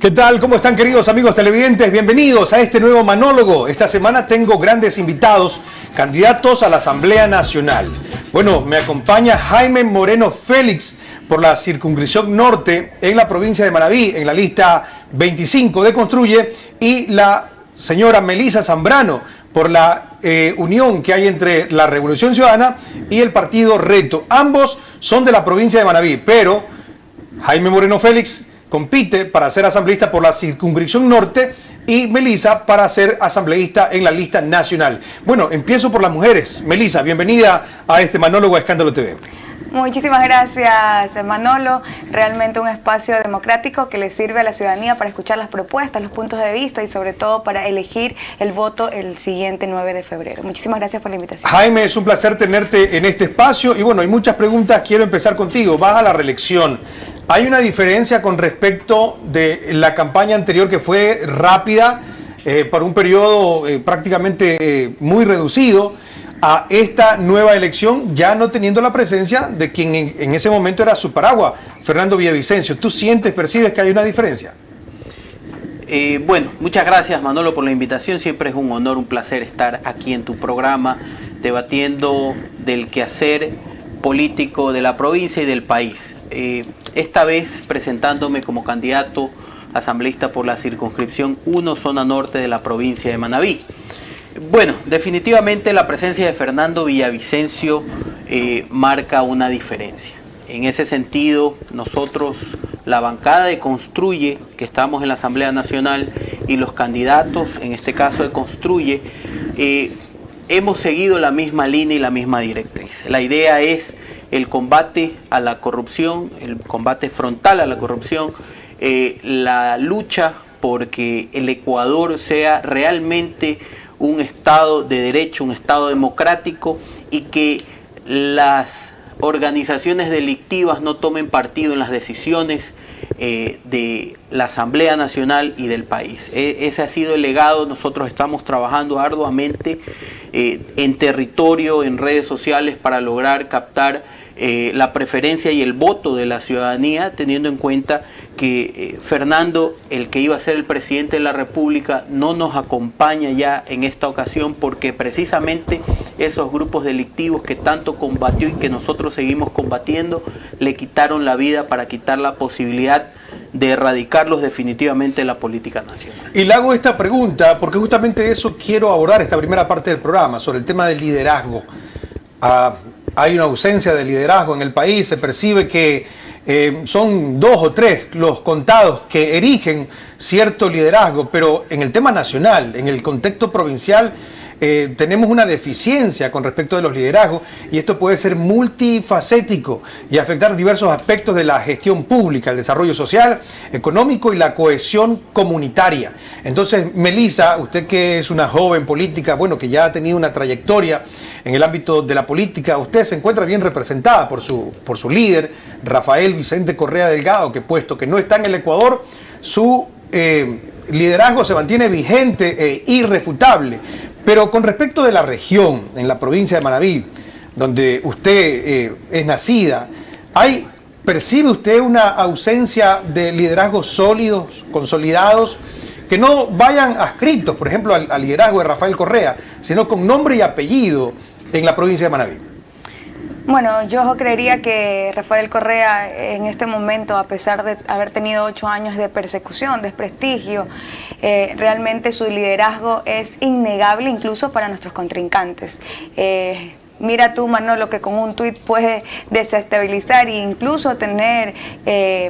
¿Qué tal? ¿Cómo están, queridos amigos televidentes? Bienvenidos a este nuevo Manólogo. Esta semana tengo grandes invitados, candidatos a la Asamblea Nacional. Bueno, me acompaña Jaime Moreno Félix por la circunscripción norte en la provincia de Manabí, en la lista 25 de Construye, y la señora Melisa Zambrano por la unión que hay entre la Revolución Ciudadana y el Partido Reto. Ambos son de la provincia de Manabí, pero Jaime Moreno Félix compite para ser asambleísta por la circunscripción norte y Melisa para ser asambleísta en la lista nacional. Bueno, empiezo por las mujeres. Melisa, bienvenida a este Manólogo a Escándalo TV. Muchísimas gracias, Manolo. Realmente un espacio democrático que le sirve a la ciudadanía para escuchar las propuestas, los puntos de vista y sobre todo para elegir el voto el siguiente 9 de febrero. Muchísimas gracias por la invitación. Jaime, es un placer tenerte en este espacio y bueno, hay muchas preguntas. Quiero empezar contigo. Vas a la reelección. ¿Hay una diferencia con respecto de la campaña anterior que fue rápida, por un periodo prácticamente muy reducido, a esta nueva elección, ya no teniendo la presencia de quien en ese momento era su paraguas, Fernando Villavicencio? ¿Tú percibes que hay una diferencia? Bueno, muchas gracias, Manolo, por la invitación. Siempre es un honor, un placer estar aquí en tu programa debatiendo del quehacer político de la provincia y del país. Esta vez presentándome como candidato asambleísta por la circunscripción 1, zona norte de la provincia de Manabí. Bueno, definitivamente la presencia de Fernando Villavicencio marca una diferencia. En ese sentido, nosotros, la bancada de Construye, que estamos en la Asamblea Nacional, y los candidatos, en este caso de Construye, hemos seguido la misma línea y la misma directriz. La idea es el combate a la corrupción, el combate frontal a la corrupción, la lucha porque el Ecuador sea realmente un Estado de derecho, un Estado democrático, y que las organizaciones delictivas no tomen partido en las decisiones de la Asamblea Nacional y del país. Ese ha sido el legado. Nosotros estamos trabajando arduamente en territorio, en redes sociales, para lograr captar la preferencia y el voto de la ciudadanía, teniendo en cuenta que Fernando, el que iba a ser el presidente de la República, no nos acompaña ya en esta ocasión, porque precisamente esos grupos delictivos que tanto combatió y que nosotros seguimos combatiendo, le quitaron la vida para quitar la posibilidad de erradicarlos definitivamente de la política nacional. Y le hago esta pregunta porque justamente eso quiero abordar esta primera parte del programa, sobre el tema del liderazgo. Hay una ausencia de liderazgo en el país. Se percibe que son 2 o 3 los contados que erigen cierto liderazgo, pero en el tema nacional, en el contexto provincial, tenemos una deficiencia con respecto de los liderazgos, y esto puede ser multifacético y afectar diversos aspectos de la gestión pública, el desarrollo social, económico y la cohesión comunitaria. Entonces, Melisa, usted que es una joven política, bueno, que ya ha tenido una trayectoria en el ámbito de la política, usted se encuentra bien representada por su líder, Rafael Vicente Correa Delgado, que puesto que no está en el Ecuador, su liderazgo se mantiene vigente e irrefutable. Pero con respecto de la región, en la provincia de Manabí, donde usted es nacida, ¿percibe usted una ausencia de liderazgos sólidos, consolidados, que no vayan adscritos, por ejemplo, al liderazgo de Rafael Correa, sino con nombre y apellido en la provincia de Manabí? Bueno, yo creería que Rafael Correa en este momento, a pesar de haber tenido 8 años de persecución, desprestigio, realmente su liderazgo es innegable incluso para nuestros contrincantes. Mira tú, Manolo, que con un tuit puede desestabilizar e incluso tener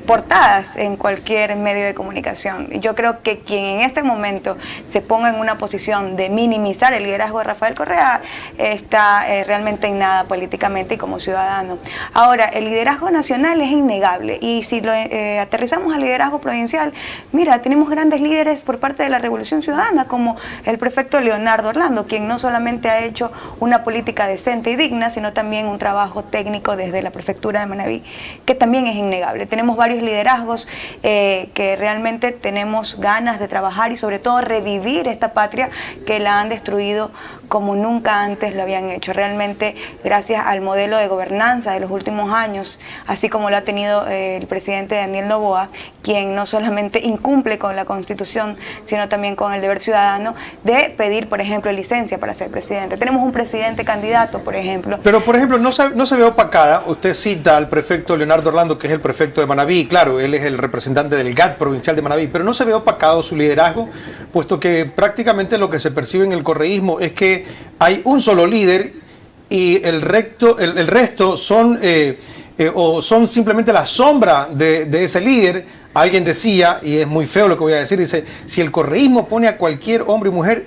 portadas en cualquier medio de comunicación. Y yo creo que quien en este momento se ponga en una posición de minimizar el liderazgo de Rafael Correa está realmente en nada políticamente y como ciudadano. Ahora, el liderazgo nacional es innegable, y si lo aterrizamos al liderazgo provincial, mira, tenemos grandes líderes por parte de la Revolución Ciudadana, como el prefecto Leonardo Orlando, quien no solamente ha hecho una política decente y digna, sino también un trabajo técnico desde la prefectura de Manabí, que también es innegable. Tenemos varios liderazgos que realmente tenemos ganas de trabajar y sobre todo revivir esta patria que la han destruido como nunca antes lo habían hecho. Realmente, gracias al modelo de gobernanza de los últimos años, así como lo ha tenido el presidente Daniel Noboa, quien no solamente incumple con la Constitución, sino también con el deber ciudadano de pedir, por ejemplo, licencia para ser presidente. Tenemos un presidente candidato, por ejemplo. Pero, por ejemplo, no se ve opacada. Usted cita al prefecto Leonardo Orlando, que es el prefecto de Manabí. Claro, él es el representante del GAT provincial de Manabí, pero no se ve opacado su liderazgo, puesto que prácticamente lo que se percibe en el correísmo es que hay un solo líder y el resto son, o son simplemente la sombra de ese líder. Alguien decía, y es muy feo lo que voy a decir, dice, si el correísmo pone a cualquier hombre y mujer,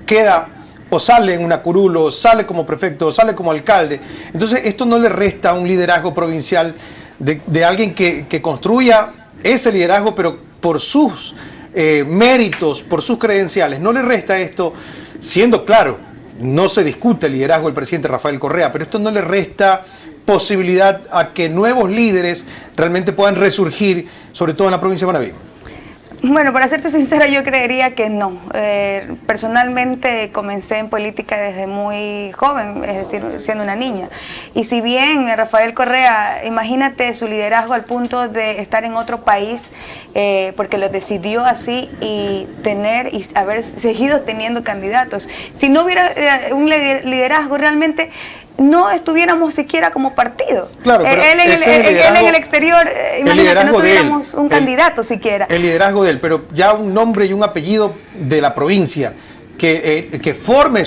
queda o sale en una curul, o sale como prefecto, o sale como alcalde. Entonces esto no le resta un liderazgo provincial de alguien que construya ese liderazgo, pero por sus méritos, por sus credenciales. No le resta esto, siendo claro, no se discute el liderazgo del presidente Rafael Correa, pero esto no le resta posibilidad a que nuevos líderes realmente puedan resurgir, sobre todo en la provincia de Manabí. Bueno, para serte sincera, yo creería que no. Personalmente comencé en política desde muy joven, es decir, siendo una niña. Y si bien Rafael Correa, imagínate su liderazgo al punto de estar en otro país, porque lo decidió así y haber seguido teniendo candidatos. Si no hubiera un liderazgo realmente, no estuviéramos siquiera como partido. Claro, pero él en el exterior, imagínate, no tuviéramos un candidato siquiera. El liderazgo de él, pero ya un nombre y un apellido de la provincia que forme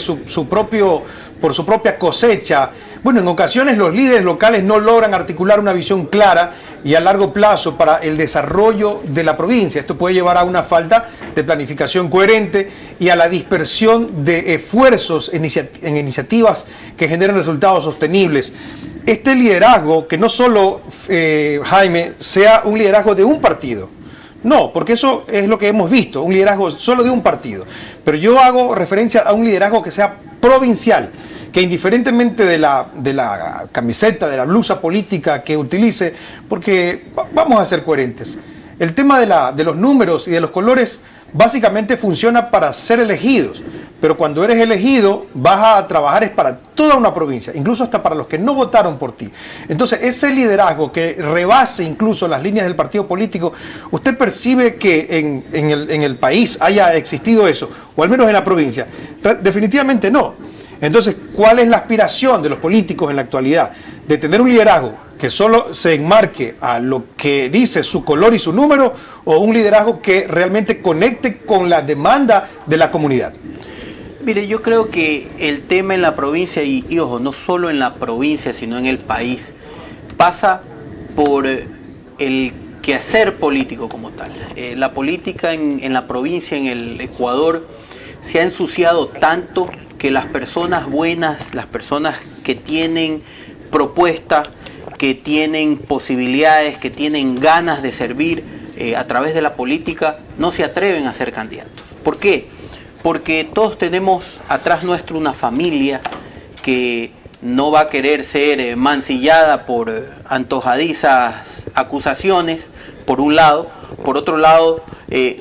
por su propia cosecha. Bueno, en ocasiones los líderes locales no logran articular una visión clara y a largo plazo para el desarrollo de la provincia. Esto puede llevar a una falta de planificación coherente y a la dispersión de esfuerzos en iniciativas que generen resultados sostenibles. Este liderazgo, que no solo, Jaime, sea un liderazgo de un partido. No, porque eso es lo que hemos visto, un liderazgo solo de un partido. Pero yo hago referencia a un liderazgo que sea provincial, que indiferentemente de la camiseta, de la blusa política que utilice, porque vamos a ser coherentes. El tema de los números y de los colores básicamente funciona para ser elegidos, pero cuando eres elegido vas a trabajar es para toda una provincia, incluso hasta para los que no votaron por ti. Entonces ese liderazgo que rebase incluso las líneas del partido político, ¿usted percibe que en el país haya existido eso? O al menos en la provincia. Definitivamente no. Entonces, ¿cuál es la aspiración de los políticos en la actualidad? De tener un liderazgo que solo se enmarque a lo que dice su color y su número, o un liderazgo que realmente conecte con la demanda de la comunidad. Mire, yo creo que el tema en la provincia, y ojo, no solo en la provincia, sino en el país, pasa por el quehacer político como tal. La política en la provincia, en el Ecuador, se ha ensuciado tanto que las personas buenas, las personas que tienen propuesta, que tienen posibilidades, que tienen ganas de servir a través de la política, no se atreven a ser candidatos. ¿Por qué? Porque todos tenemos atrás nuestro una familia que no va a querer ser mancillada por antojadizas acusaciones, por un lado. Por otro lado,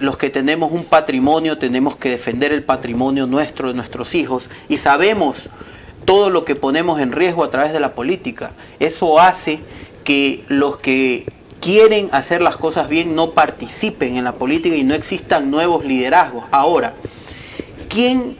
los que tenemos un patrimonio tenemos que defender el patrimonio nuestro, de nuestros hijos, y sabemos todo lo que ponemos en riesgo a través de la política. Eso hace que los que quieren hacer las cosas bien no participen en la política y no existan nuevos liderazgos. Ahora,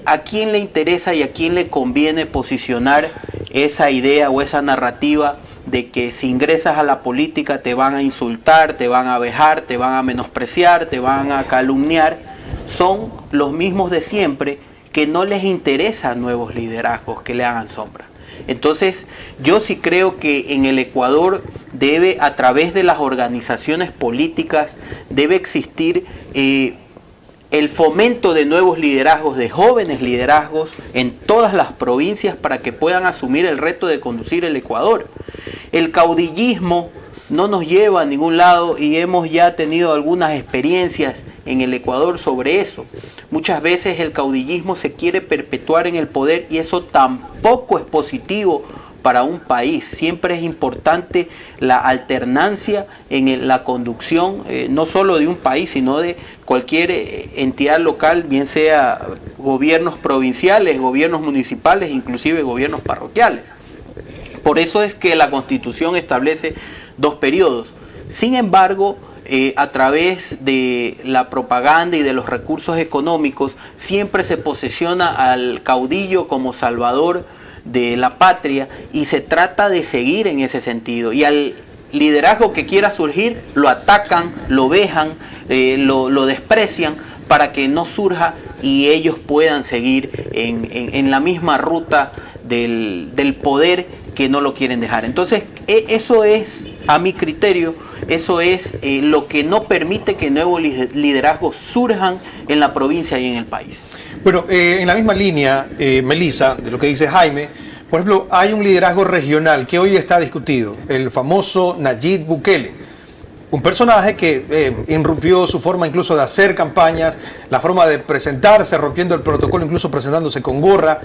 ¿a quién le interesa y a quién le conviene posicionar esa idea o esa narrativa de que si ingresas a la política te van a insultar, te van a vejar, te van a menospreciar, te van a calumniar? Son los mismos de siempre, que no les interesan nuevos liderazgos que le hagan sombra. Entonces, yo sí creo que en el Ecuador debe, a través de las organizaciones políticas, debe existir el fomento de nuevos liderazgos, de jóvenes liderazgos en todas las provincias para que puedan asumir el reto de conducir el Ecuador. El caudillismo no nos lleva a ningún lado y hemos ya tenido algunas experiencias en el Ecuador sobre eso. Muchas veces el caudillismo se quiere perpetuar en el poder y eso tampoco es positivo para un país. Siempre es importante la alternancia en la conducción, no solo de un país, sino de cualquier entidad local, bien sea gobiernos provinciales, gobiernos municipales, inclusive gobiernos parroquiales. Por eso es que la Constitución establece 2 periodos. Sin embargo, a través de la propaganda y de los recursos económicos, siempre se posesiona al caudillo como salvador de la patria y se trata de seguir en ese sentido. Y al liderazgo que quiera surgir, lo atacan, lo vejan, lo desprecian para que no surja y ellos puedan seguir en la misma ruta del poder que no lo quieren dejar. Entonces, eso es, a mi criterio, eso es lo que no permite que nuevos liderazgos surjan en la provincia y en el país. Bueno, en la misma línea, Melissa, de lo que dice Jaime, por ejemplo, hay un liderazgo regional que hoy está discutido, el famoso Nayib Bukele, un personaje que irrumpió su forma incluso de hacer campañas, la forma de presentarse, rompiendo el protocolo, incluso presentándose con gorra.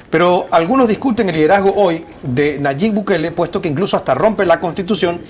Pero algunos discuten el liderazgo hoy de Nayib Bukele, puesto que incluso hasta rompe la Constitución,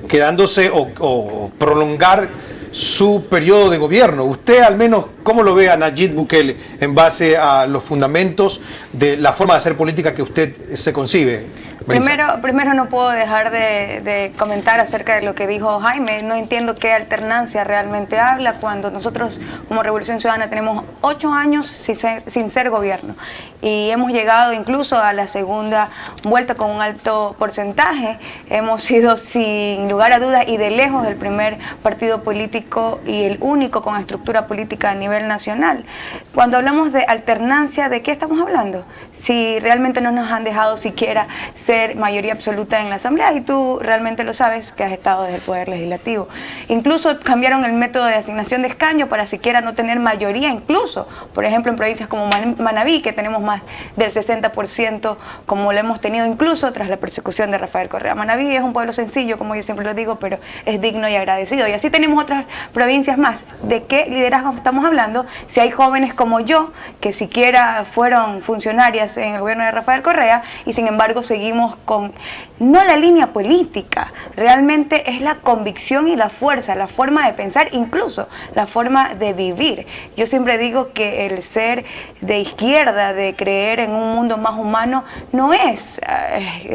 quedándose o prolongar su periodo de gobierno. Usted, al menos, ¿cómo lo ve a Nayib Bukele en base a los fundamentos de la forma de hacer política que usted se concibe? Primero no puedo dejar de comentar acerca de lo que dijo Jaime. No entiendo qué alternancia realmente habla cuando nosotros como Revolución Ciudadana tenemos 8 años sin ser gobierno y hemos llegado incluso a la segunda vuelta con un alto porcentaje. Hemos sido sin lugar a dudas y de lejos el primer partido político y el único con estructura política a nivel nacional. Cuando hablamos de alternancia, ¿de qué estamos hablando? Si realmente no nos han dejado siquiera ser mayoría absoluta en la Asamblea, y tú realmente lo sabes que has estado desde el Poder Legislativo. Incluso cambiaron el método de asignación de escaño para siquiera no tener mayoría, incluso, por ejemplo, en provincias como Manabí, que tenemos más del 60%, como lo hemos tenido incluso tras la persecución de Rafael Correa. Manabí es un pueblo sencillo, como yo siempre lo digo, pero es digno y agradecido. Y así tenemos otras provincias más. ¿De qué liderazgo estamos hablando? Si hay jóvenes como yo, que siquiera fueron funcionarias en el gobierno de Rafael Correa, y sin embargo seguimos con, no la línea política, realmente es la convicción y la fuerza, la forma de pensar, incluso la forma de vivir. Yo siempre digo que el ser de izquierda, de creer en un mundo más humano, no es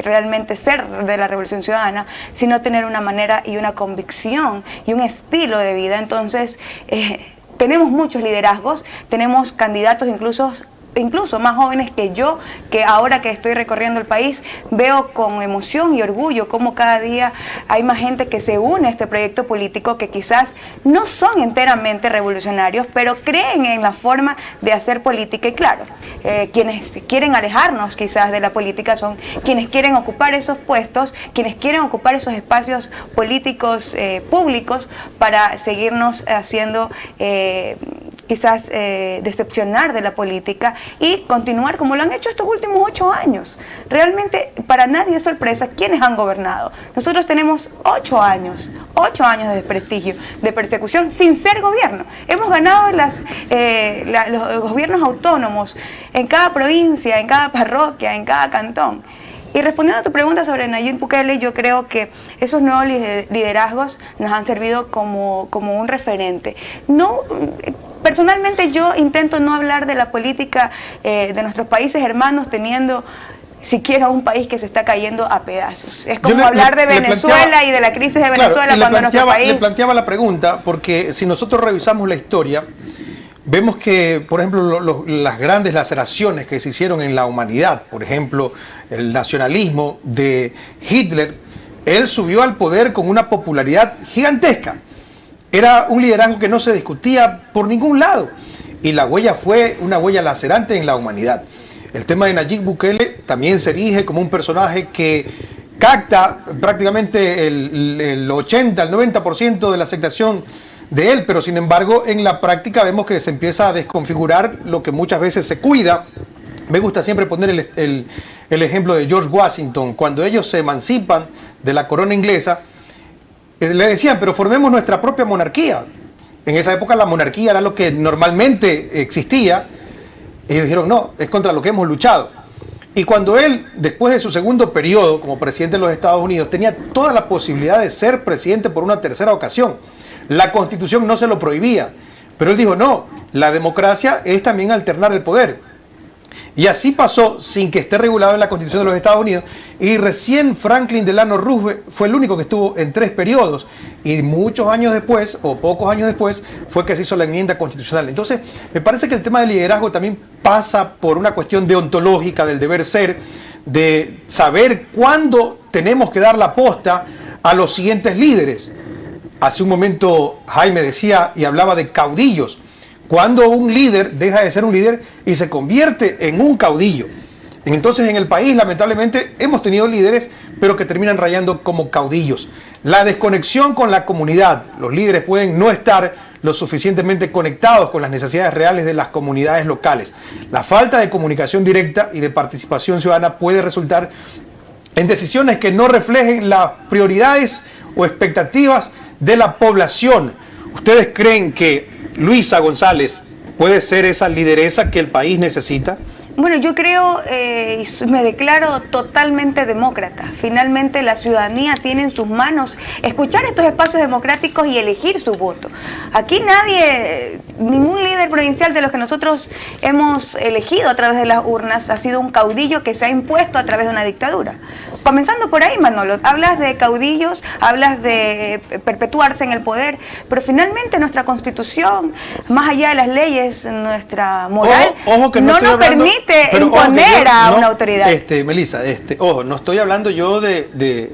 realmente ser de la Revolución Ciudadana, sino tener una manera y una convicción y un estilo de vida. Entonces, tenemos muchos liderazgos, tenemos candidatos incluso más jóvenes que yo, que ahora que estoy recorriendo el país, veo con emoción y orgullo cómo cada día hay más gente que se une a este proyecto político, que quizás no son enteramente revolucionarios, pero creen en la forma de hacer política. Y claro, quienes quieren alejarnos quizás de la política son quienes quieren ocupar esos puestos, quienes quieren ocupar esos espacios políticos públicos para seguirnos haciendo quizás decepcionar de la política y continuar como lo han hecho estos últimos 8 años. Realmente para nadie es sorpresa quienes han gobernado. Nosotros tenemos 8 años de desprestigio, de persecución sin ser gobierno. Hemos ganado los gobiernos autónomos en cada provincia, en cada parroquia, en cada cantón. Y respondiendo a tu pregunta sobre Nayib Bukele, yo creo que esos nuevos liderazgos nos han servido como un referente. Personalmente yo intento no hablar de la política de nuestros países hermanos teniendo siquiera un país que se está cayendo a pedazos. Es como hablar de Venezuela y de la crisis de Venezuela, claro, cuando nuestro país... Le planteaba la pregunta porque si nosotros revisamos la historia, vemos que, por ejemplo, las grandes laceraciones que se hicieron en la humanidad, por ejemplo, el nacionalismo de Hitler, él subió al poder con una popularidad gigantesca. Era un liderazgo que no se discutía por ningún lado y la huella fue una huella lacerante en la humanidad. El tema de Nayib Bukele también se erige como un personaje que capta prácticamente el 80, el 90% de la aceptación de él, pero sin embargo en la práctica vemos que se empieza a desconfigurar lo que muchas veces se cuida. Me gusta siempre poner el ejemplo de George Washington. Cuando ellos se emancipan de la corona inglesa, le decían, pero formemos nuestra propia monarquía. En esa época la monarquía era lo que normalmente existía. Ellos dijeron, no, es contra lo que hemos luchado. Y cuando él, después de su segundo periodo como presidente de los Estados Unidos, tenía toda la posibilidad de ser presidente por una tercera ocasión, la Constitución no se lo prohibía. Pero él dijo, no, la democracia es también alternar el poder. Y así pasó sin que esté regulado en la Constitución de los Estados Unidos. Y recién Franklin Delano Roosevelt fue el único que estuvo en 3 periodos. Y muchos años después, o pocos años después, fue que se hizo la enmienda constitucional. Entonces, me parece que el tema del liderazgo también pasa por una cuestión deontológica del deber ser, de saber cuándo tenemos que dar la posta a los siguientes líderes. Hace un momento Jaime decía y hablaba de caudillos. Cuando un líder deja de ser un líder y se convierte en un caudillo. Entonces en el país lamentablemente hemos tenido líderes pero que terminan rayando como caudillos. La desconexión con la comunidad. Los líderes pueden no estar lo suficientemente conectados con las necesidades reales de las comunidades locales. La falta de comunicación directa y de participación ciudadana puede resultar en decisiones que no reflejen las prioridades o expectativas de la población. ¿Ustedes creen que Luisa González puede ser esa lideresa que el país necesita? Bueno, yo creo y me declaro totalmente demócrata. Finalmente la ciudadanía tiene en sus manos escuchar estos espacios democráticos y elegir su voto. Aquí nadie, ningún líder provincial de los que nosotros hemos elegido a través de las urnas ha sido un caudillo que se ha impuesto a través de una dictadura. Comenzando por ahí, Manolo, hablas de caudillos, hablas de perpetuarse en el poder, pero finalmente nuestra Constitución, más allá de las leyes, nuestra moral, ojo que no nos permite imponer a una autoridad. Melissa, ojo, no estoy hablando yo de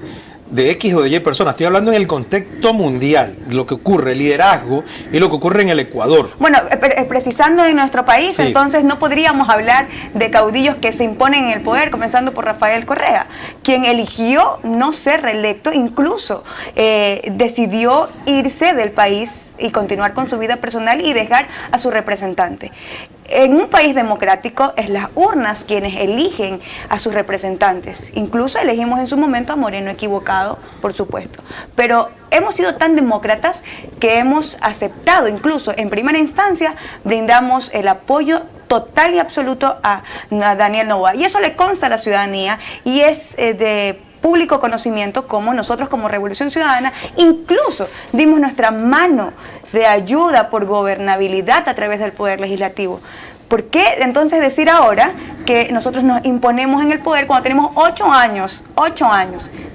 X o de Y personas, estoy hablando en el contexto mundial, lo que ocurre, el liderazgo y lo que ocurre en el Ecuador. Bueno, precisando en nuestro país, sí. Entonces no podríamos hablar de caudillos que se imponen en el poder, comenzando por Rafael Correa, quien eligió no ser reelecto, incluso decidió irse del país y continuar con su vida personal y dejar a su representante. En un país democrático es las urnas quienes eligen a sus representantes. Incluso elegimos en su momento a Moreno equivocado, por supuesto. Pero hemos sido tan demócratas que hemos aceptado, incluso en primera instancia, brindamos el apoyo total y absoluto a Daniel Noboa. Y eso le consta a la ciudadanía y es de público conocimiento como nosotros como Revolución Ciudadana incluso dimos nuestra mano de ayuda por gobernabilidad a través del Poder Legislativo. ¿Por qué entonces decir ahora que nosotros nos imponemos en el poder cuando tenemos 8 años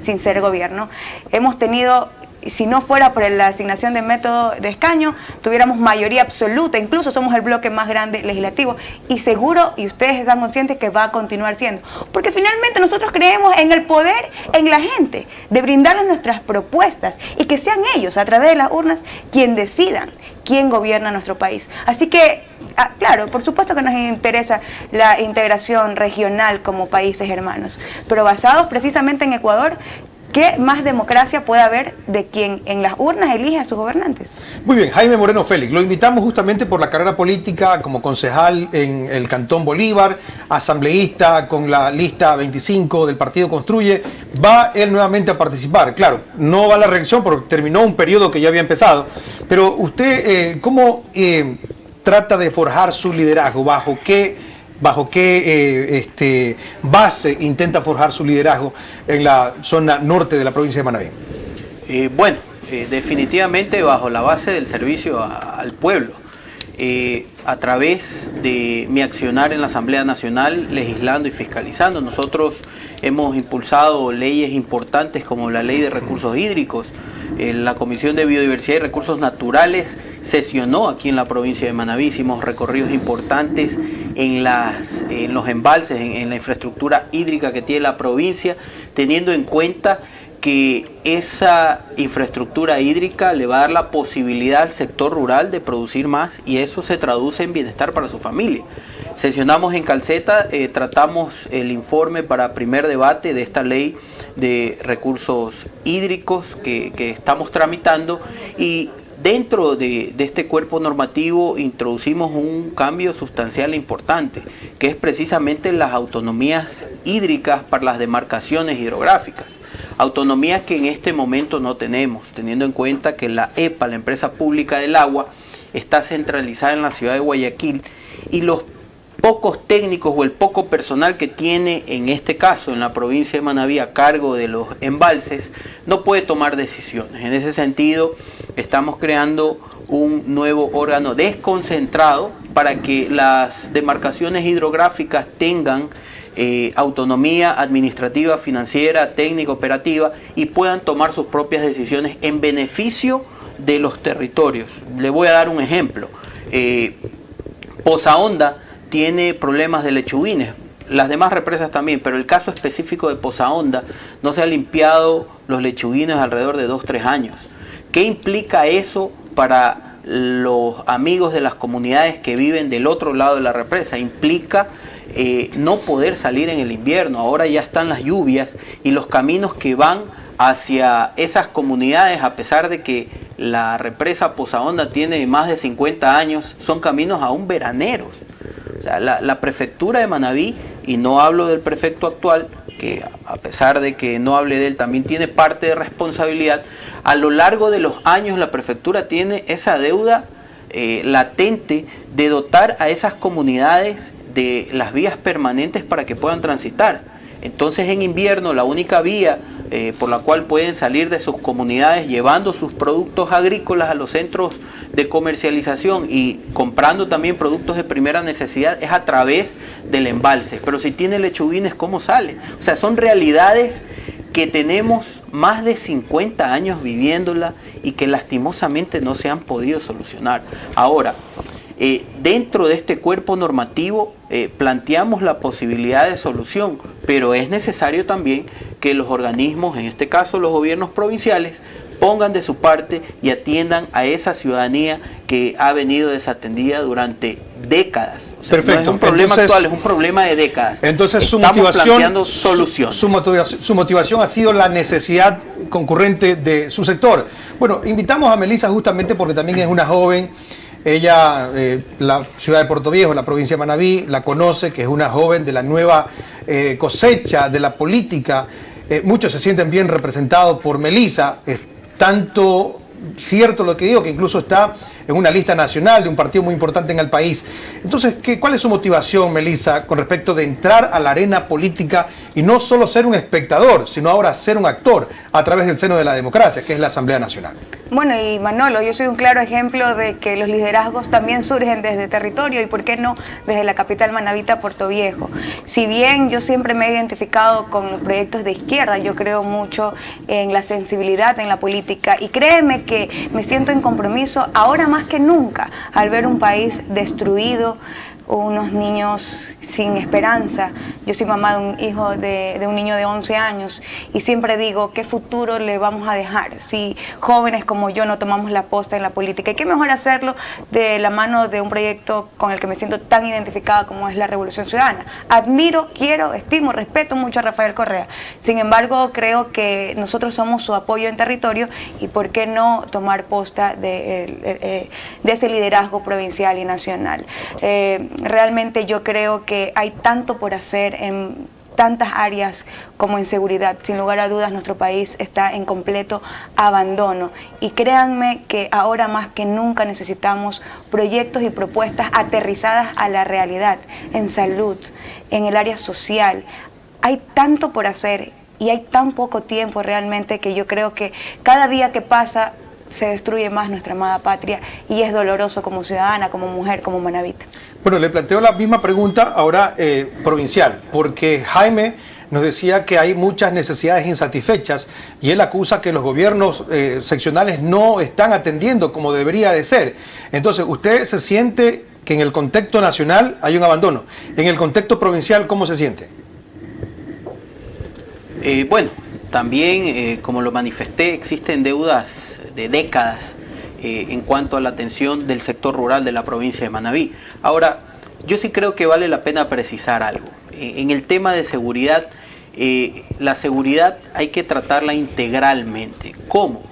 sin ser gobierno? Hemos tenido, si no fuera por la asignación de método de escaño, tuviéramos mayoría absoluta, incluso somos el bloque más grande legislativo y seguro, y ustedes están conscientes que va a continuar siendo, porque finalmente nosotros creemos en el poder, en la gente, de brindarles nuestras propuestas y que sean ellos, a través de las urnas, quien decidan quién gobierna nuestro país. Así que, claro, por supuesto que nos interesa la integración regional como países hermanos, pero basados precisamente en Ecuador, ¿qué más democracia puede haber de quien en las urnas elige a sus gobernantes? Muy bien, Jaime Moreno Félix, lo invitamos justamente por la carrera política como concejal en el Cantón Bolívar, asambleísta con la lista 25 del Partido Construye. Va él nuevamente a participar. Claro, no va a la reelección porque terminó un periodo que ya había empezado, pero usted, ¿cómo trata de forjar su liderazgo? ¿Bajo qué base intenta forjar su liderazgo en la zona norte de la provincia de Manabí? Definitivamente bajo la base del servicio al pueblo. A través de mi accionar en la Asamblea Nacional, legislando y fiscalizando. Nosotros hemos impulsado leyes importantes como la Ley de Recursos Hídricos. La Comisión de Biodiversidad y Recursos Naturales sesionó aquí en la provincia de Manabí. Hicimos recorridos importantes en los embalses, en la infraestructura hídrica que tiene la provincia, teniendo en cuenta que esa infraestructura hídrica le va a dar la posibilidad al sector rural de producir más y eso se traduce en bienestar para su familia. Sesionamos en Calceta, tratamos el informe para primer debate de esta ley de recursos hídricos que estamos tramitando y dentro de este cuerpo normativo introducimos un cambio sustancial e importante, que es precisamente las autonomías hídricas para las demarcaciones hidrográficas. Autonomías que en este momento no tenemos, teniendo en cuenta que la EPA, la Empresa Pública del Agua, está centralizada en la ciudad de Guayaquil y los pocos técnicos o el poco personal que tiene, en este caso en la provincia de Manabí, a cargo de los embalses, no puede tomar decisiones. En ese sentido, estamos creando un nuevo órgano desconcentrado para que las demarcaciones hidrográficas tengan autonomía administrativa, financiera, técnica, operativa, y puedan tomar sus propias decisiones en beneficio de los territorios. Le voy a dar un ejemplo. Poza Honda tiene problemas de lechuguines, las demás represas también, pero el caso específico de Poza Honda, no se ha limpiado los lechuguines alrededor de 2-3 años. ¿Qué implica eso para los amigos de las comunidades que viven del otro lado de la represa? Implica no poder salir en el invierno. Ahora ya están las lluvias y los caminos que van hacia esas comunidades, a pesar de que la represa Poza Honda tiene más de 50 años, son caminos aún veraneros. O sea, la prefectura de Manabí, y no hablo del prefecto actual, que a pesar de que no hable de él, también tiene parte de responsabilidad. A lo largo de los años la prefectura tiene esa deuda latente de dotar a esas comunidades de las vías permanentes para que puedan transitar. Entonces en invierno la única vía por la cual pueden salir de sus comunidades llevando sus productos agrícolas a los centros de comercialización y comprando también productos de primera necesidad es a través del embalse. Pero si tiene lechuguines, ¿cómo sale? O sea, son realidades que tenemos más de 50 años viviéndola y que lastimosamente no se han podido solucionar. Ahora, dentro de este cuerpo normativo planteamos la posibilidad de solución, pero es necesario también que los organismos, en este caso los gobiernos provinciales, pongan de su parte y atiendan a esa ciudadanía que ha venido desatendida durante décadas. O sea, perfecto. No es un problema actual, es un problema de décadas. Entonces estamos planteando soluciones. Su motivación ha sido la necesidad concurrente de su sector. Bueno, invitamos a Melissa justamente porque también es una joven. Ella, la ciudad de Puerto Viejo, la provincia de Manabí, la conoce, que es una joven de la nueva cosecha de la política. Muchos se sienten bien representados por Melissa. Es tanto cierto lo que digo, que incluso está en una lista nacional de un partido muy importante en el país. Entonces, ¿cuál es su motivación, Melissa, con respecto de entrar a la arena política y no solo ser un espectador, sino ahora ser un actor a través del seno de la democracia, que es la Asamblea Nacional? Bueno, y Manolo, yo soy un claro ejemplo de que los liderazgos también surgen desde territorio y, ¿por qué no?, desde la capital manabita, Puerto Viejo. Si bien yo siempre me he identificado con los proyectos de izquierda, yo creo mucho en la sensibilidad en la política y créeme que me siento en compromiso ahora más que nunca al ver un país destruido, unos niños sin esperanza. Yo soy mamá de un hijo de un niño de 11 años y siempre digo, ¿qué futuro le vamos a dejar si jóvenes como yo no tomamos la posta en la política? Y qué mejor hacerlo de la mano de un proyecto con el que me siento tan identificada como es la Revolución Ciudadana. Admiro, quiero, estimo, respeto mucho a Rafael Correa. Sin embargo, creo que nosotros somos su apoyo en territorio y por qué no tomar posta de ese liderazgo provincial y nacional. Realmente yo creo que hay tanto por hacer en tantas áreas como en seguridad. Sin lugar a dudas, nuestro país está en completo abandono. Y créanme que ahora más que nunca necesitamos proyectos y propuestas aterrizadas a la realidad, en salud, en el área social. Hay tanto por hacer y hay tan poco tiempo realmente que yo creo que cada día que pasa se destruye más nuestra amada patria y es doloroso como ciudadana, como mujer, como manabita. Bueno, le planteo la misma pregunta ahora provincial, porque Jaime nos decía que hay muchas necesidades insatisfechas y él acusa que los gobiernos seccionales no están atendiendo como debería de ser. Entonces, ¿usted se siente que en el contexto nacional hay un abandono? En el contexto provincial, ¿cómo se siente? Bueno, también, como lo manifesté, existen deudas de décadas en cuanto a la atención del sector rural de la provincia de Manabí. Ahora, yo sí creo que vale la pena precisar algo. En el tema de seguridad, la seguridad hay que tratarla integralmente. ¿Cómo?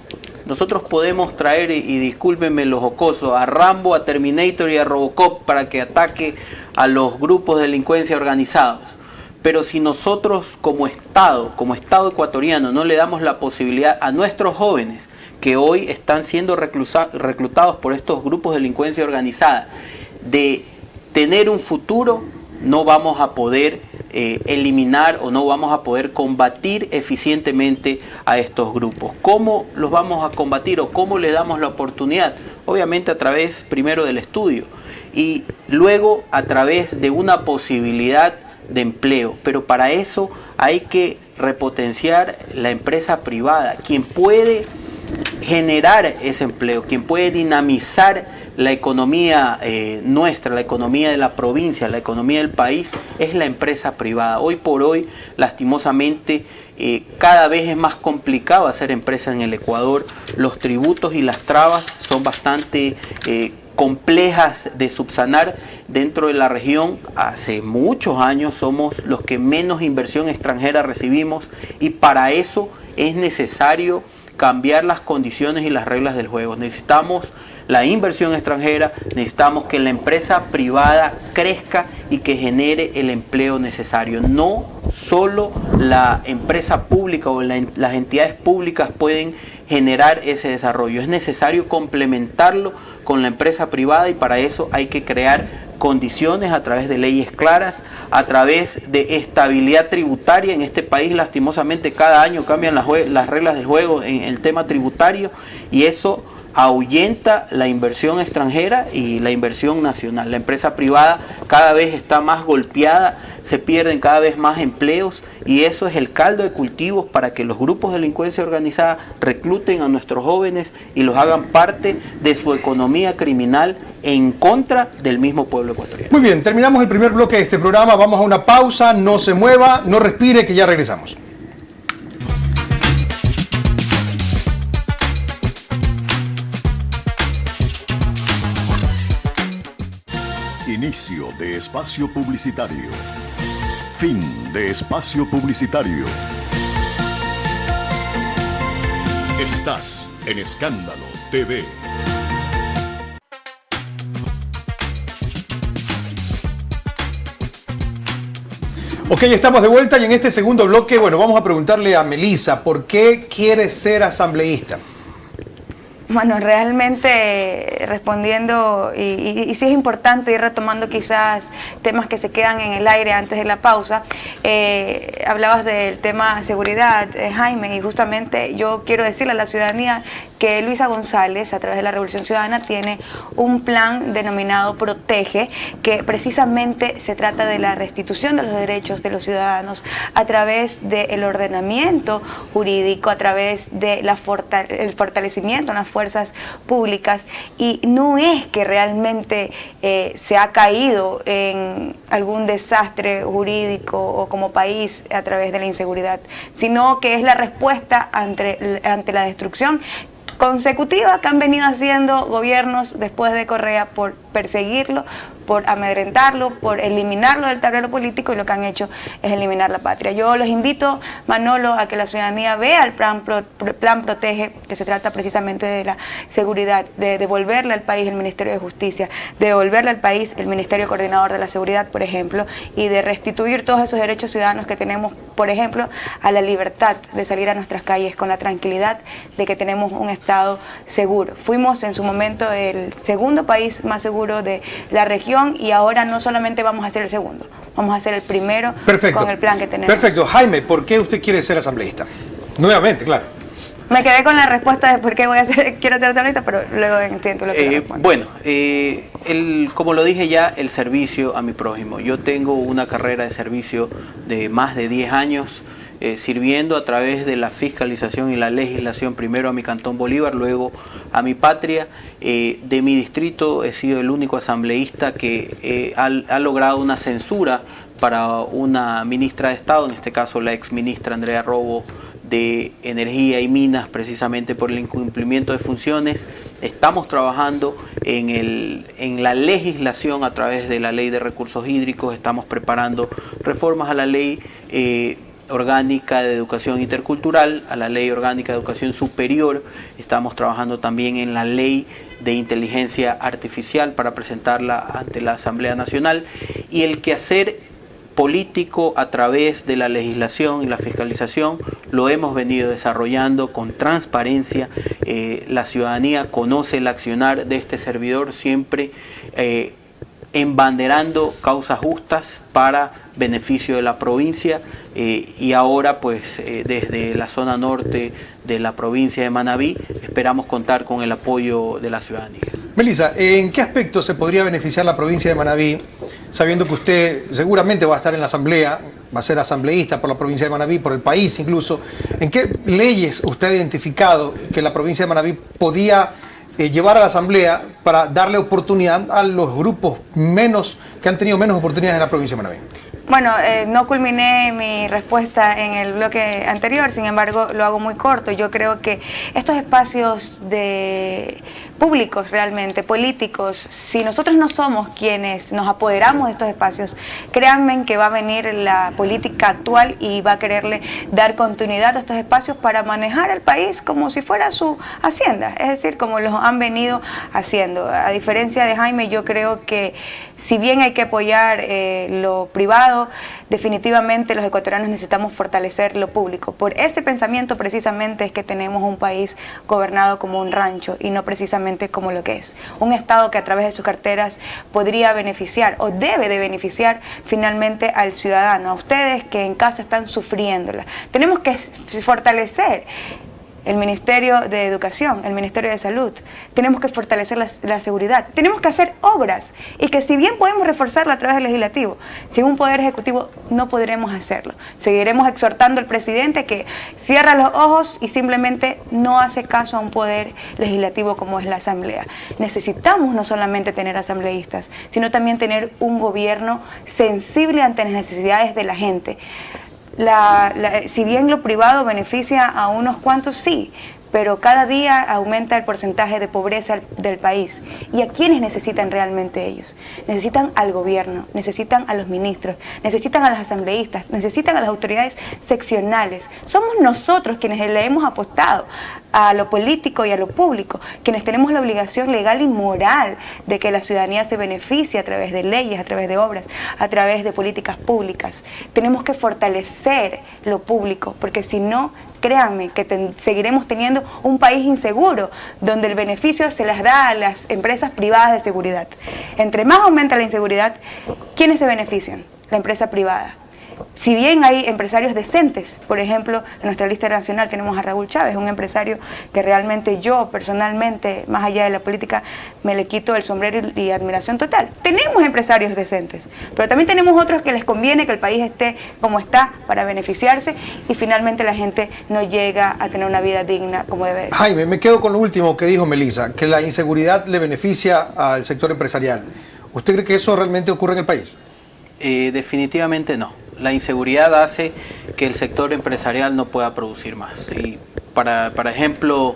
Nosotros podemos traer, y discúlpenme los jocosos, a Rambo, a Terminator y a Robocop para que ataque a los grupos de delincuencia organizados. Pero si nosotros como Estado ecuatoriano, no le damos la posibilidad a nuestros jóvenes que hoy están siendo reclutados por estos grupos de delincuencia organizada, de tener un futuro, no vamos a poder eliminar o no vamos a poder combatir eficientemente a estos grupos. ¿Cómo los vamos a combatir o cómo le damos la oportunidad? Obviamente a través primero del estudio y luego a través de una posibilidad de empleo, pero para eso hay que repotenciar la empresa privada, quien puede generar ese empleo, quien puede dinamizar la economía nuestra, la economía de la provincia, la economía del país, es la empresa privada. Hoy por hoy, lastimosamente, cada vez es más complicado hacer empresa en el Ecuador. Los tributos y las trabas son bastante complejas de subsanar. Dentro de la región, hace muchos años somos los que menos inversión extranjera recibimos y para eso es necesario cambiar las condiciones y las reglas del juego. Necesitamos la inversión extranjera, necesitamos que la empresa privada crezca y que genere el empleo necesario. No solo la empresa pública o las entidades públicas pueden generar ese desarrollo, es necesario complementarlo con la empresa privada y para eso hay que crear condiciones a través de leyes claras, a través de estabilidad tributaria. En este país lastimosamente cada año cambian las reglas del juego en el tema tributario y eso ahuyenta la inversión extranjera y la inversión nacional. La empresa privada cada vez está más golpeada, se pierden cada vez más empleos y eso es el caldo de cultivos para que los grupos de delincuencia organizada recluten a nuestros jóvenes y los hagan parte de su economía criminal en contra del mismo pueblo ecuatoriano. Muy bien, terminamos el primer bloque de este programa, vamos a una pausa, no se mueva, no respire, que ya regresamos. Inicio de espacio publicitario. Fin de espacio publicitario. Estás en Escándalo TV. Ok, estamos de vuelta y en este segundo bloque, bueno, vamos a preguntarle a Melissa, ¿por qué quiere ser asambleísta? Bueno, realmente respondiendo, y sí es importante ir retomando quizás temas que se quedan en el aire antes de la pausa. Hablabas del tema seguridad, Jaime, y justamente yo quiero decirle a la ciudadanía que Luisa González, a través de la Revolución Ciudadana, tiene un plan denominado Protege, que precisamente se trata de la restitución de los derechos de los ciudadanos a través del ordenamiento jurídico, a través de el fortalecimiento en las fuerzas públicas, y no es que realmente se ha caído en algún desastre jurídico o como país a través de la inseguridad, sino que es la respuesta ante la destrucción consecutiva que han venido haciendo gobiernos después de Correa por perseguirlo, por amedrentarlo, por eliminarlo del tablero político, y lo que han hecho es eliminar la patria. Yo los invito, Manolo, a que la ciudadanía vea el plan Protege, que se trata precisamente de la seguridad, de devolverle al país el Ministerio de Justicia, de devolverle al país el Ministerio Coordinador de la Seguridad, por ejemplo, y de restituir todos esos derechos ciudadanos que tenemos, por ejemplo, a la libertad de salir a nuestras calles con la tranquilidad de que tenemos un Estado seguro. Fuimos en su momento el segundo país más seguro de la región, y ahora no solamente vamos a ser el segundo, vamos a ser el primero. Perfecto. Con el plan que tenemos. Perfecto. Jaime, ¿por qué usted quiere ser asambleísta? Nuevamente, claro. Me quedé con la respuesta de por qué quiero ser asambleísta, pero luego entiendo lo que bueno, como lo dije ya, el servicio a mi prójimo. Yo tengo una carrera de servicio de más de 10 años, sirviendo a través de la fiscalización y la legislación, primero a mi cantón Bolívar, luego a mi patria. De mi distrito he sido el único asambleísta que ha logrado una censura para una ministra de Estado, en este caso la ex ministra Andrea Robo de Energía y Minas, precisamente por el incumplimiento de funciones. Estamos trabajando en la legislación a través de la Ley de Recursos Hídricos, estamos preparando reformas a la Ley Orgánica de Educación Intercultural, a la Ley Orgánica de Educación Superior. Estamos trabajando también en la Ley de Inteligencia Artificial para presentarla ante la Asamblea Nacional, y el quehacer político a través de la legislación y la fiscalización lo hemos venido desarrollando con transparencia. La ciudadanía conoce el accionar de este servidor, siempre embanderando causas justas para beneficio de la provincia, y ahora pues desde la zona norte de la provincia de Manabí esperamos contar con el apoyo de la ciudadanía. Melissa, ¿en qué aspecto se podría beneficiar la provincia de Manabí, sabiendo que usted seguramente va a estar en la asamblea, va a ser asambleísta por la provincia de Manabí, por el país incluso? ¿En qué leyes usted ha identificado que la provincia de Manabí podía llevar a la asamblea para darle oportunidad a los grupos que han tenido menos oportunidades en la provincia de Manabí? Bueno, no culminé mi respuesta en el bloque anterior, sin embargo lo hago muy corto. Yo creo que estos espacios públicos realmente, políticos, si nosotros no somos quienes nos apoderamos de estos espacios, créanme que va a venir la política actual y va a quererle dar continuidad a estos espacios para manejar el país como si fuera su hacienda, es decir, como lo han venido haciendo. A diferencia de Jaime, yo creo que si bien hay que apoyar lo privado, definitivamente los ecuatorianos necesitamos fortalecer lo público. Por ese pensamiento precisamente es que tenemos un país gobernado como un rancho y no precisamente como lo que es. Un Estado que a través de sus carteras podría beneficiar o debe de beneficiar finalmente al ciudadano, a ustedes que en casa están sufriéndola. Tenemos que fortalecer el Ministerio de Educación, el Ministerio de Salud. Tenemos que fortalecer la seguridad. Tenemos que hacer obras y que si bien podemos reforzarla a través del legislativo, sin un poder ejecutivo no podremos hacerlo. Seguiremos exhortando al presidente que cierra los ojos y simplemente no hace caso a un poder legislativo como es la asamblea. Necesitamos no solamente tener asambleístas, sino también tener un gobierno sensible ante las necesidades de la gente. Si bien lo privado beneficia a unos cuantos, sí, pero cada día aumenta el porcentaje de pobreza del país. ¿Y a quiénes necesitan realmente ellos? Necesitan al gobierno, necesitan a los ministros, necesitan a los asambleístas, necesitan a las autoridades seccionales. Somos nosotros quienes le hemos apostado a lo político y a lo público, quienes tenemos la obligación legal y moral de que la ciudadanía se beneficie a través de leyes, a través de obras, a través de políticas públicas. Tenemos que fortalecer lo público, porque si no, créanme que seguiremos teniendo un país inseguro, donde el beneficio se las da a las empresas privadas de seguridad. Entre más aumenta la inseguridad, ¿quiénes se benefician? La empresa privada. Si bien hay empresarios decentes, por ejemplo, en nuestra lista nacional tenemos a Raúl Chávez, un empresario que realmente yo personalmente, más allá de la política, me le quito el sombrero y admiración total. Tenemos empresarios decentes, pero también tenemos otros que les conviene que el país esté como está para beneficiarse y finalmente la gente no llega a tener una vida digna como debe ser. Jaime, me quedo con lo último que dijo Melissa, que la inseguridad le beneficia al sector empresarial. ¿Usted cree que eso realmente ocurre en el país? Definitivamente no. La inseguridad hace que el sector empresarial no pueda producir más. Y para ejemplo,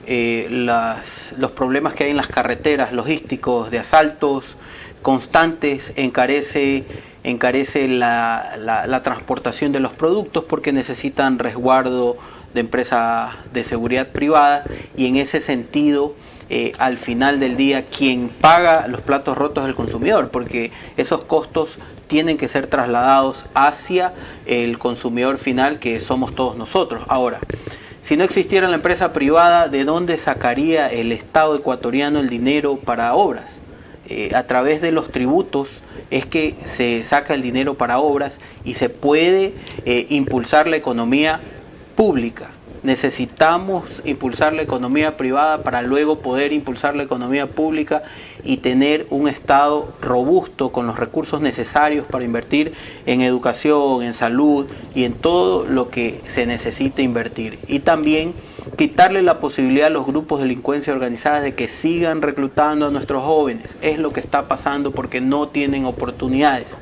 los problemas que hay en las carreteras logísticos de asaltos constantes encarece la transportación de los productos porque necesitan resguardo de empresas de seguridad privadas, y en ese sentido al final del día quien paga los platos rotos es el consumidor, porque esos costos tienen que ser trasladados hacia el consumidor final, que somos todos nosotros. Ahora, si no existiera la empresa privada, ¿de dónde sacaría el Estado ecuatoriano el dinero para obras? A través de los tributos es que se saca el dinero para obras y se puede impulsar la economía pública. Necesitamos impulsar la economía privada para luego poder impulsar la economía pública y tener un Estado robusto con los recursos necesarios para invertir en educación, en salud y en todo lo que se necesite invertir. Y también quitarle la posibilidad a los grupos de delincuencia organizada de que sigan reclutando a nuestros jóvenes. Es lo que está pasando porque no tienen oportunidades.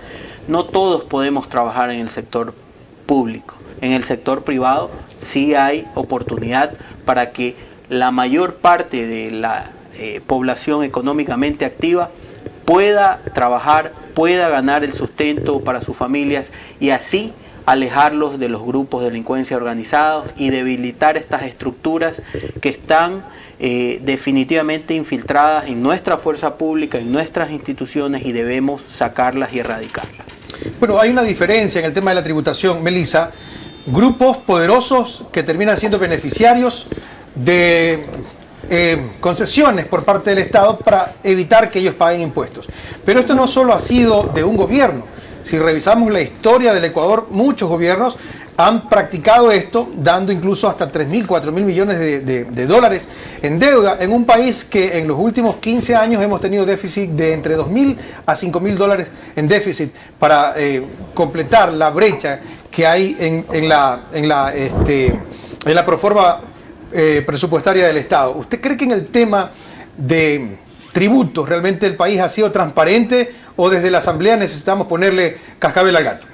No todos podemos trabajar en el sector público. En el sector privado sí hay oportunidad para que la mayor parte de la población económicamente activa pueda trabajar, pueda ganar el sustento para sus familias y así alejarlos de los grupos de delincuencia organizados y debilitar estas estructuras que están definitivamente infiltradas en nuestra fuerza pública, en nuestras instituciones, y debemos sacarlas y erradicarlas. Bueno, hay una diferencia en el tema de la tributación, Melissa. Grupos poderosos que terminan siendo beneficiarios de concesiones por parte del Estado para evitar que ellos paguen impuestos. Pero esto no solo ha sido de un gobierno. Si revisamos la historia del Ecuador, muchos gobiernos han practicado esto, dando incluso hasta 3.000, 4.000 millones de dólares en deuda, en un país que en los últimos 15 años hemos tenido déficit de entre 2.000 a 5.000 dólares en déficit para completar la brecha que hay en la proforma presupuestaria del Estado. ¿Usted cree que en el tema de tributos realmente el país ha sido transparente o desde la Asamblea necesitamos ponerle cascabel al gato?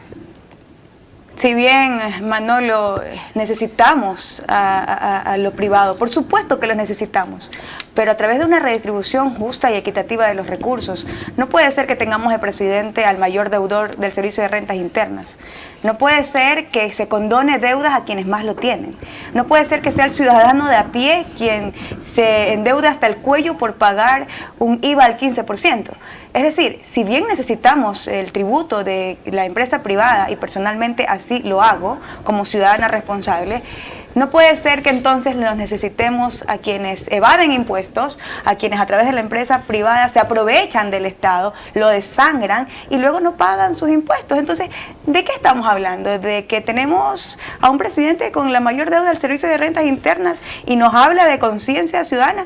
Si bien, Manolo, necesitamos a lo privado, por supuesto que lo necesitamos, pero a través de una redistribución justa y equitativa de los recursos. No puede ser que tengamos de presidente al mayor deudor del Servicio de Rentas Internas. No puede ser que se condone deudas a quienes más lo tienen. No puede ser que sea el ciudadano de a pie quien se endeude hasta el cuello por pagar un IVA al 15%. Es decir, si bien necesitamos el tributo de la empresa privada, y personalmente así lo hago como ciudadana responsable, no puede ser que entonces los necesitemos a quienes evaden impuestos, a quienes a través de la empresa privada se aprovechan del Estado, lo desangran y luego no pagan sus impuestos. Entonces, ¿de qué estamos hablando? ¿De que tenemos a un presidente con la mayor deuda del Servicio de Rentas Internas y nos habla de conciencia ciudadana?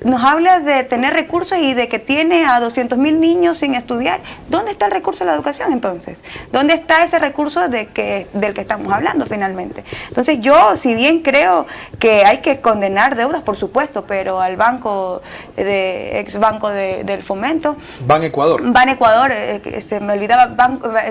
Nos habla de tener recursos y de que tiene a 200.000 niños sin estudiar. ¿Dónde está el recurso de la educación entonces? ¿Dónde está ese recurso del que estamos hablando finalmente? Entonces yo, si bien creo que hay que condenar deudas, por supuesto, pero al banco, ex banco del Fomento. Ban Ecuador. Ban Ecuador, se me olvidaba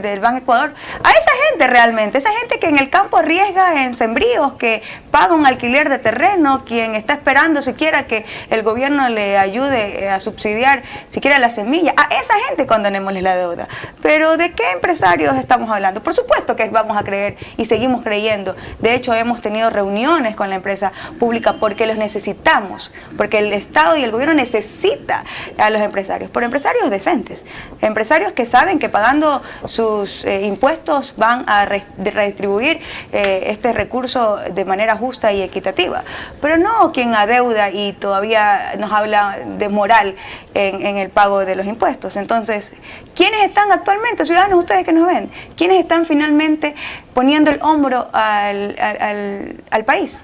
del Ban Ecuador. A esa gente realmente, esa gente que en el campo arriesga en sembríos, que paga un alquiler de terreno, quien está esperando siquiera que el gobierno le ayude a subsidiar siquiera la semilla, a esa gente condenémosle la deuda. Pero ¿de qué empresarios estamos hablando? Por supuesto que vamos a creer y seguimos creyendo. De hecho, hemos tenido reuniones con la empresa pública porque los necesitamos, porque el Estado y el gobierno necesita a los empresarios, por empresarios decentes, empresarios que saben que pagando sus impuestos van a redistribuir este recurso de manera justa y equitativa, pero no quien adeuda y todavía nos habla de moral en el pago de los impuestos. Entonces, ¿quiénes están actualmente, ciudadanos, ustedes que nos ven? ¿Quiénes están finalmente poniendo el hombro al país?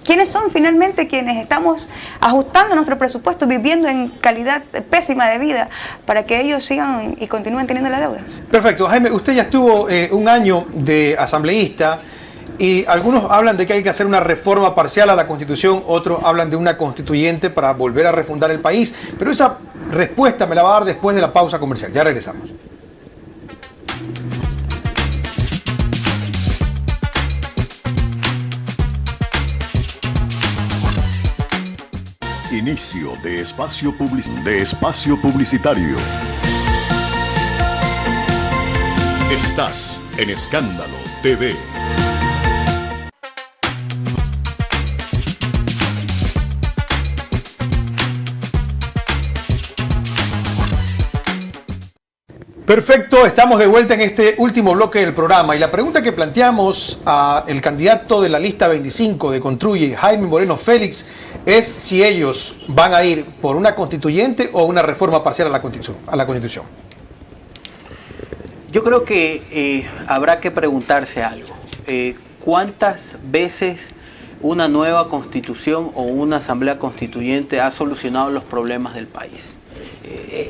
¿Quiénes son finalmente quienes estamos ajustando nuestro presupuesto, viviendo en calidad pésima de vida para que ellos sigan y continúen teniendo la deuda? Perfecto. Jaime, usted ya estuvo un año de asambleísta y algunos hablan de que hay que hacer una reforma parcial a la Constitución, otros hablan de una constituyente para volver a refundar el país, pero esa respuesta me la va a dar después de la pausa comercial. Ya regresamos. Inicio de espacio publicitario. Estás en Escándalo TV. Perfecto, estamos de vuelta en este último bloque del programa y la pregunta que planteamos al candidato de la lista 25 de Construye, Jaime Moreno Félix, es si ellos van a ir por una constituyente o una reforma parcial a la Constitución. Yo creo que habrá que preguntarse algo. ¿Cuántas veces una nueva constitución o una asamblea constituyente ha solucionado los problemas del país?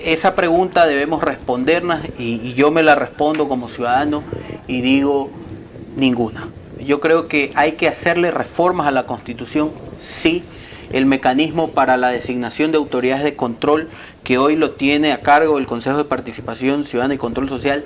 Esa pregunta debemos respondernos y yo me la respondo como ciudadano y digo ninguna. Yo creo que hay que hacerle reformas a la Constitución, sí. El mecanismo para la designación de autoridades de control que hoy lo tiene a cargo el Consejo de Participación Ciudadana y Control Social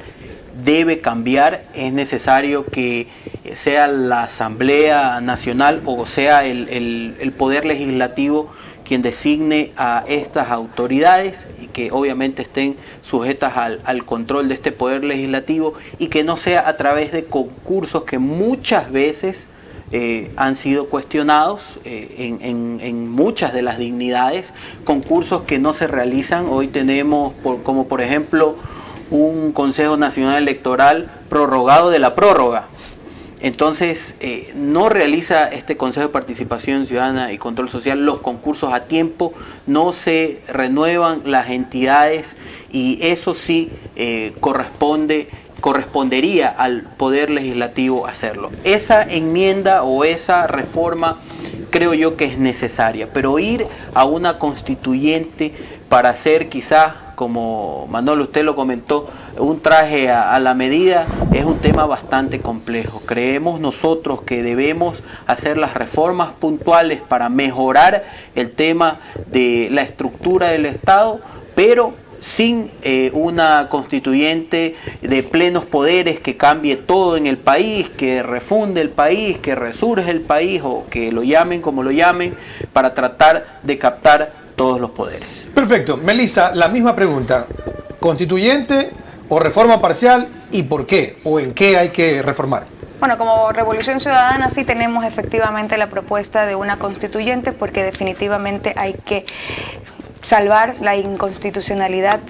debe cambiar. Es necesario que sea la Asamblea Nacional o sea el Poder Legislativo quien designe a estas autoridades y que obviamente estén sujetas al control de este Poder Legislativo y que no sea a través de concursos que muchas veces han sido cuestionados en muchas de las dignidades, concursos que no se realizan. Hoy tenemos como por ejemplo un Consejo Nacional Electoral prorrogado de la prórroga, Entonces, no realiza este Consejo de Participación Ciudadana y Control Social los concursos a tiempo, no se renuevan las entidades y eso sí correspondería al Poder Legislativo hacerlo. Esa enmienda o esa reforma creo yo que es necesaria, pero ir a una constituyente para hacer quizás, como Manolo usted lo comentó, un traje a la medida es un tema bastante complejo. Creemos nosotros que debemos hacer las reformas puntuales para mejorar el tema de la estructura del Estado, pero sin una constituyente de plenos poderes que cambie todo en el país, que refunde el país, que resurge el país o que lo llamen como lo llamen, para tratar de captar todos los poderes. Perfecto. Melissa, la misma pregunta. ¿Constituyente o reforma parcial y por qué? ¿O en qué hay que reformar? Bueno, como Revolución Ciudadana sí tenemos efectivamente la propuesta de una constituyente porque definitivamente hay que salvar la inconstitucionalidad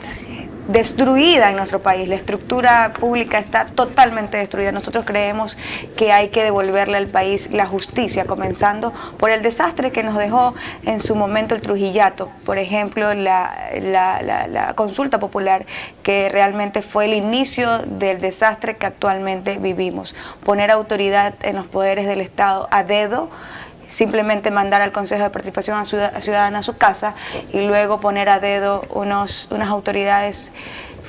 destruida en nuestro país. La estructura pública está totalmente destruida. Nosotros creemos que hay que devolverle al país la justicia, comenzando por el desastre que nos dejó en su momento el Trujillato. Por ejemplo, la consulta popular, que realmente fue el inicio del desastre que actualmente vivimos. Poner autoridad en los poderes del Estado a dedo, simplemente mandar al Consejo de Participación Ciudadana a su casa y luego poner a dedo unas autoridades,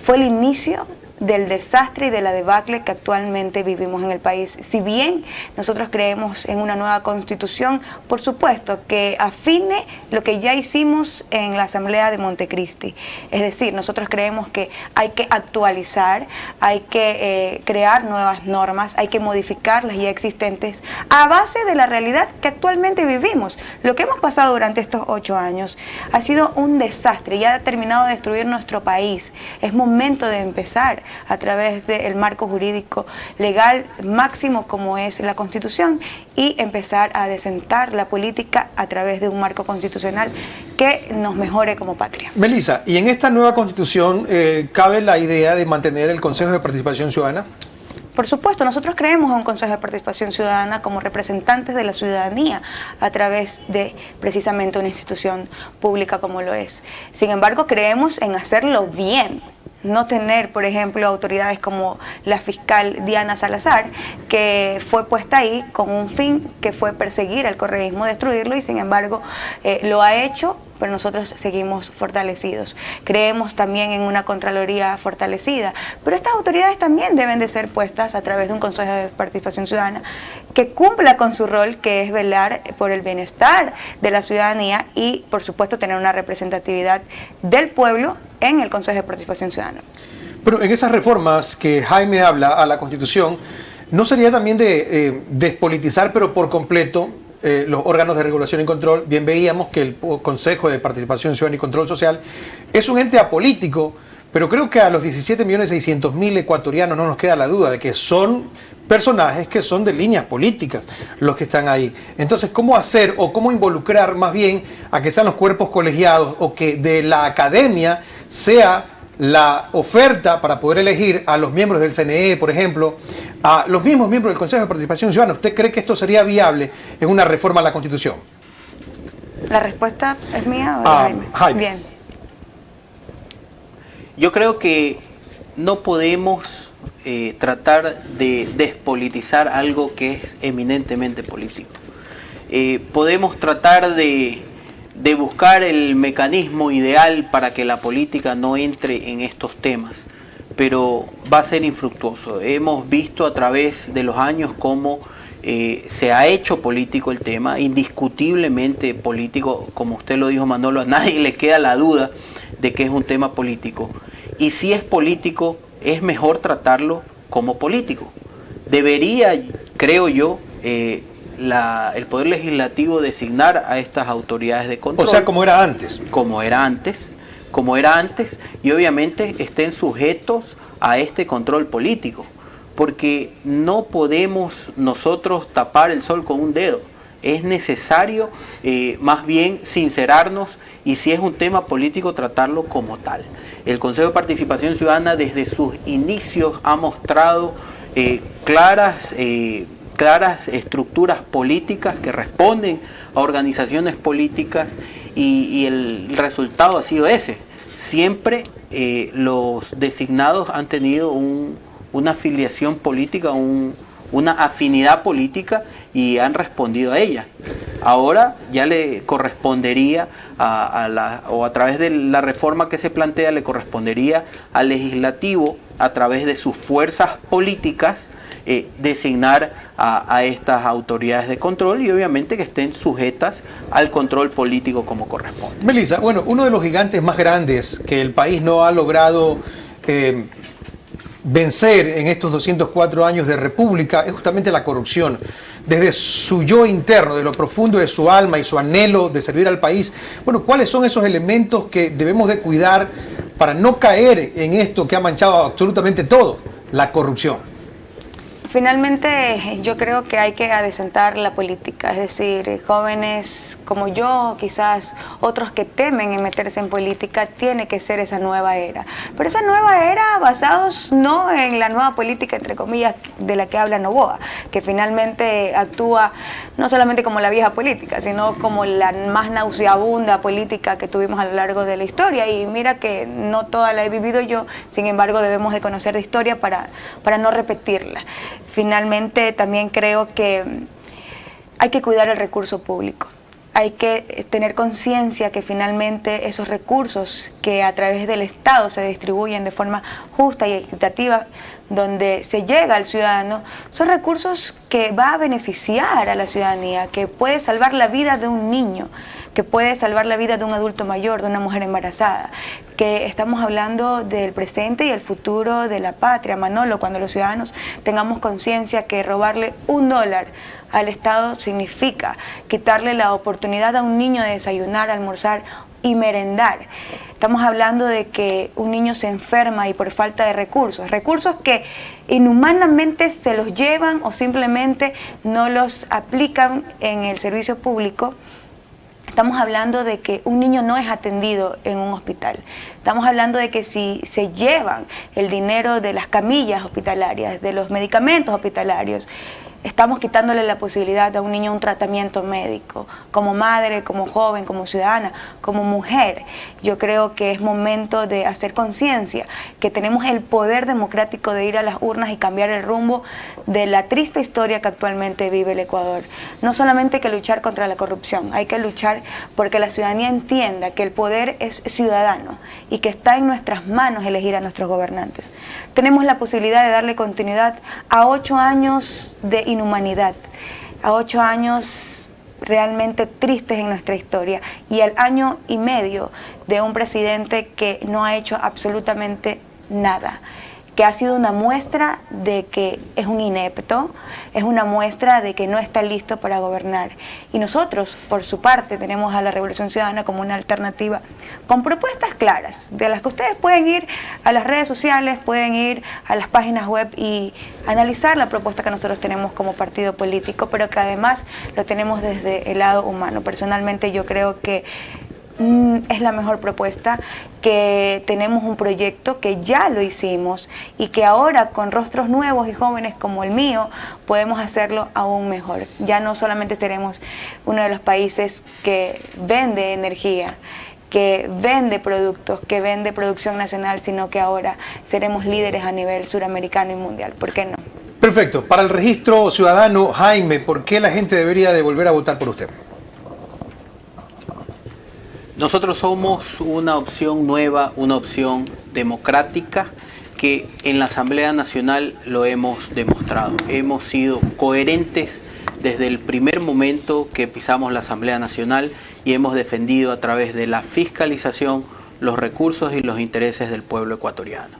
fue el inicio del desastre y de la debacle que actualmente vivimos en el país. Si bien nosotros creemos en una nueva constitución, por supuesto que afine lo que ya hicimos en la Asamblea de Montecristi. Es decir, nosotros creemos que hay que actualizar, hay que crear nuevas normas, hay que modificar las ya existentes a base de la realidad que actualmente vivimos. Lo que hemos pasado durante estos 8 años ha sido un desastre, ya ha terminado de destruir nuestro país. Es momento de empezar a través del marco jurídico legal máximo como es la Constitución y empezar a desentar la política a través de un marco constitucional que nos mejore como patria. Melissa, ¿y en esta nueva Constitución cabe la idea de mantener el Consejo de Participación Ciudadana? Por supuesto, nosotros creemos en un Consejo de Participación Ciudadana como representantes de la ciudadanía a través de precisamente una institución pública como lo es. Sin embargo, creemos en hacerlo bien. No tener, por ejemplo, autoridades como la fiscal Diana Salazar, que fue puesta ahí con un fin que fue perseguir al correísmo, destruirlo, y sin embargo lo ha hecho, pero nosotros seguimos fortalecidos. Creemos también en una Contraloría fortalecida, pero estas autoridades también deben de ser puestas a través de un Consejo de Participación Ciudadana que cumpla con su rol, que es velar por el bienestar de la ciudadanía y, por supuesto, tener una representatividad del pueblo en el Consejo de Participación Ciudadana. Pero en esas reformas que Jaime habla a la Constitución, ¿no sería también de despolitizar, pero por completo, los órganos de regulación y control? Bien veíamos que el Consejo de Participación Ciudadana y Control Social es un ente apolítico, pero creo que a los 17.600.000 ecuatorianos no nos queda la duda de que son personajes que son de líneas políticas los que están ahí. Entonces, ¿cómo hacer o cómo involucrar más bien a que sean los cuerpos colegiados o que de la academia sea la oferta para poder elegir a los miembros del CNE, por ejemplo, a los mismos miembros del Consejo de Participación Ciudadana? ¿Usted cree que esto sería viable en una reforma a la Constitución? ¿La respuesta es mía o de Jaime? Jaime. Bien. Yo creo que no podemos tratar de despolitizar algo que es eminentemente político. Podemos tratar de buscar el mecanismo ideal para que la política no entre en estos temas, pero va a ser infructuoso. Hemos visto a través de los años cómo se ha hecho político el tema, indiscutiblemente político, como usted lo dijo, Manolo, a nadie le queda la duda de que es un tema político. Y si es político, es mejor tratarlo como político. Debería, creo yo, el Poder Legislativo designar a estas autoridades de control. O sea, como era antes. Como era antes, y obviamente estén sujetos a este control político, porque no podemos nosotros tapar el sol con un dedo. Es necesario más bien sincerarnos y si es un tema político tratarlo como tal. El Consejo de Participación Ciudadana desde sus inicios ha mostrado claras claras estructuras políticas que responden a organizaciones políticas y el resultado ha sido ese. Siempre los designados han tenido una afiliación política, una afinidad política y han respondido a ella. Ahora ya le correspondería o a través de la reforma que se plantea, le correspondería al legislativo, a través de sus fuerzas políticas, designar a estas autoridades de control y obviamente que estén sujetas al control político como corresponde. Melissa, bueno, uno de los gigantes más grandes que el país no ha logrado vencer en estos 204 años de república es justamente la corrupción. Desde su yo interno, de lo profundo de su alma y su anhelo de servir al país, bueno, ¿cuáles son esos elementos que debemos de cuidar para no caer en esto que ha manchado absolutamente todo, la corrupción? Finalmente, yo creo que hay que adecentar la política, es decir, jóvenes como yo, quizás otros que temen en meterse en política, tiene que ser esa nueva era. Pero esa nueva era basados no en la nueva política, entre comillas, de la que habla Noboa, que finalmente actúa no solamente como la vieja política, sino como la más nauseabunda política que tuvimos a lo largo de la historia. Y mira que no toda la he vivido yo, sin embargo debemos de conocer de historia para no repetirla. Finalmente también creo que hay que cuidar el recurso público. Hay que tener conciencia que finalmente esos recursos que a través del Estado se distribuyen de forma justa y equitativa, donde se llega al ciudadano, son recursos que va a beneficiar a la ciudadanía, que puede salvar la vida de un niño, que puede salvar la vida de un adulto mayor, de una mujer embarazada, que estamos hablando del presente y el futuro de la patria, Manolo, cuando los ciudadanos tengamos conciencia que robarle $1 al Estado significa quitarle la oportunidad a un niño de desayunar, almorzar y merendar. Estamos hablando de que un niño se enferma y por falta de recursos que inhumanamente se los llevan o simplemente no los aplican en el servicio público. Estamos hablando de que un niño no es atendido en un hospital. Estamos hablando de que si se llevan el dinero de las camillas hospitalarias, de los medicamentos hospitalarios, estamos quitándole la posibilidad a un niño un tratamiento médico. Como madre, como joven, como ciudadana, como mujer, yo creo que es momento de hacer conciencia que tenemos el poder democrático de ir a las urnas y cambiar el rumbo de la triste historia que actualmente vive el Ecuador. No solamente hay que luchar contra la corrupción, hay que luchar porque la ciudadanía entienda que el poder es ciudadano y que está en nuestras manos elegir a nuestros gobernantes. Tenemos la posibilidad de darle continuidad a 8 años de inhumanidad, a 8 años realmente tristes en nuestra historia y al 1 año y medio de un presidente que no ha hecho absolutamente nada, que ha sido una muestra de que es un inepto, es una muestra de que no está listo para gobernar. Y nosotros, por su parte, tenemos a la Revolución Ciudadana como una alternativa con propuestas claras, de las que ustedes pueden ir a las redes sociales, pueden ir a las páginas web y analizar la propuesta que nosotros tenemos como partido político, pero que además lo tenemos desde el lado humano. Personalmente yo creo que es la mejor propuesta, que tenemos un proyecto que ya lo hicimos y que ahora con rostros nuevos y jóvenes como el mío podemos hacerlo aún mejor. Ya no solamente seremos uno de los países que vende energía, que vende productos, que vende producción nacional, sino que ahora seremos líderes a nivel suramericano y mundial. ¿Por qué no? Perfecto. Para el registro ciudadano, Jaime, ¿por qué la gente debería de volver a votar por usted? Nosotros somos una opción nueva, una opción democrática, que en la Asamblea Nacional lo hemos demostrado. Hemos sido coherentes desde el primer momento que pisamos la Asamblea Nacional y hemos defendido a través de la fiscalización los recursos y los intereses del pueblo ecuatoriano.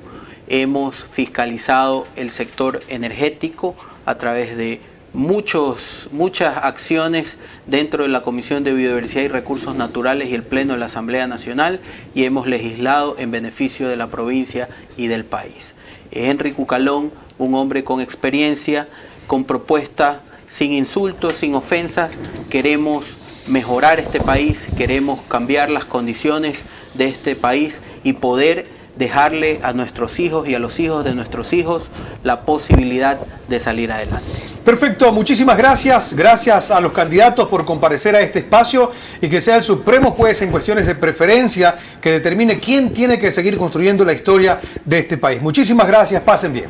Hemos fiscalizado el sector energético a través de muchas acciones dentro de la Comisión de Biodiversidad y Recursos Naturales y el Pleno de la Asamblea Nacional, y hemos legislado en beneficio de la provincia y del país. Henry Cucalón, un hombre con experiencia, con propuesta, sin insultos, sin ofensas. Queremos mejorar este país, queremos cambiar las condiciones de este país y poder dejarle a nuestros hijos y a los hijos de nuestros hijos la posibilidad de salir adelante. Perfecto, muchísimas gracias. Gracias a los candidatos por comparecer a este espacio y que sea el Supremo Juez en cuestiones de preferencia que determine quién tiene que seguir construyendo la historia de este país. Muchísimas gracias, pasen bien.